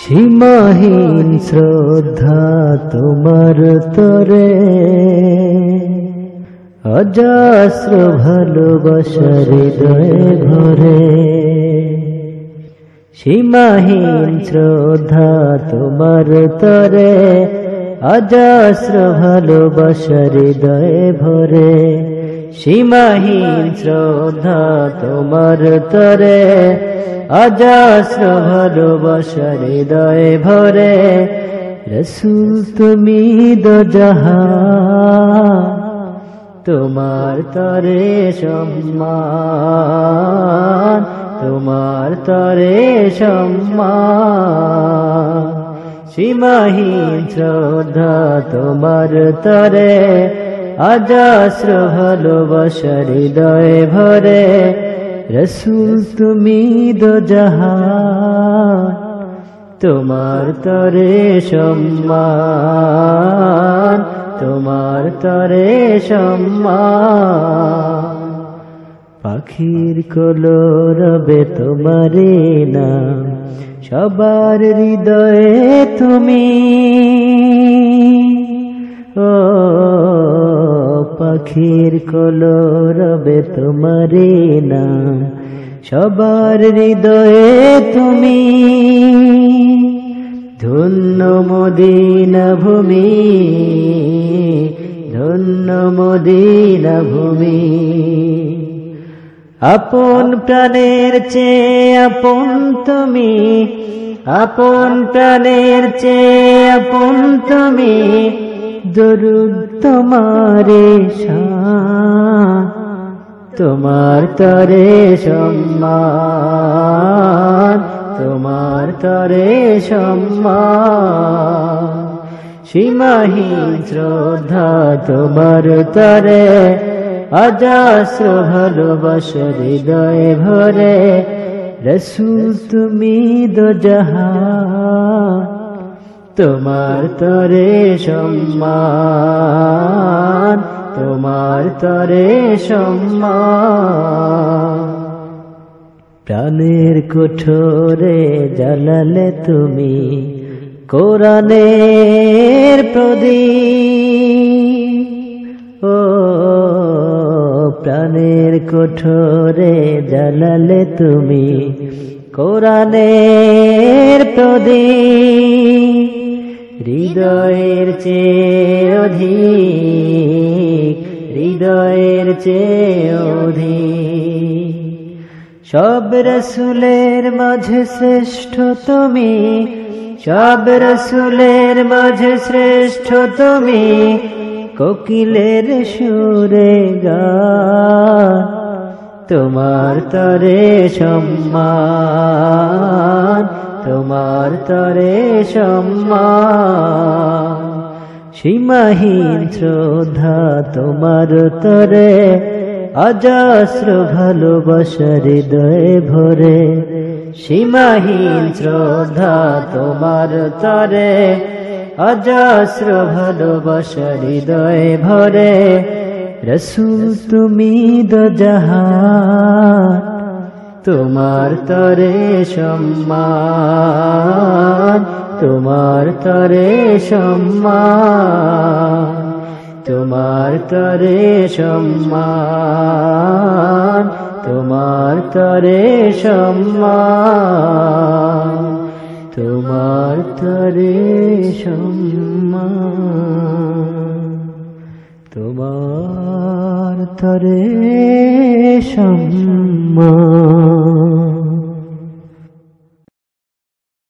সীমাহীন শ্রদ্ধা তোমার তরে, অজস্র ভালোবাসার হৃদয়ে ভরে। সীমাহীন শ্রদ্ধা তোমার তরে, অজস্র ভালোবাসার হৃদয়ে ভরে। সীমাহীন শ্রদ্ধা তোমার তরে, অজস্র ভালোবাসার হৃদয়ে ভরে। রসূল তুমি দোজাহান, তোমার তরে সম্মান, তোমার তরে সম্মান। সীমাহীন শ্রদ্ধা তোমার তরে, অজস্র ভালোবাসার হৃদয়ে ভরে। রসূল তুমি দোজাহান, তোমার তরে সম্মান, তোমার তরে সম্মান। পাখির কলরবে তোমারে নাম, সবার হৃদয়ে তুমি। ও পাখির কলরবে তোমারে নাম, সবার হৃদয়ে তুমি। ধন্য মদিনা ভূমি, ধন্য মদিনা ভূমি। আপন প্রাণের চেয়ে আপন তুমি, আপন প্রাণের চেয়ে আপন তুমি। দরুদ তোমারে শান, তোমার তরে সম্মান, তোমার তরে সম্মান। সীমাহীন শ্রদ্ধা তোমার তরে, অজস্র ভালোবাসার হৃদয়ে ভরে। রসূল তুমি দোজাহান, তোমার তরে সম্মান, তোমার তরে সম্মান। প্রাণের কুঠোরে জ্বালালে তুমি কোরআনের প্রদীপ। ও প্রাণের কুঠোরে জ্বালালে তুমি কোরআনের প্রদীপ। হৃদয়ের চেয়ে অধিক, হৃদয়ের চেয়ে অধিক। সব রসুলের মাঝে শ্রেষ্ঠ তুমি, সব রসুলের মাঝে শ্রেষ্ঠ তুমি। কোকিলের সুরে গান, তোমার তরে সম্মান, তোমার তরে সম্মান। সীমাহীন শ্রদ্ধা তোমার তরে, অজস্র ভালোবাসার হৃদয়ে ভরে। সীমাহীন শ্রদ্ধা তোমার তরে, অজস্র ভালোবাসার হৃদয়ে ভরে। রসূল তুমি দোজাহান, তোমার তরে সম্মান, তোমার তরে সম্মান। তোমার তরে সম্মান, তোমার তরে সম্মান। তোমার তরে সম্মান, তোমার তরে সম্মান।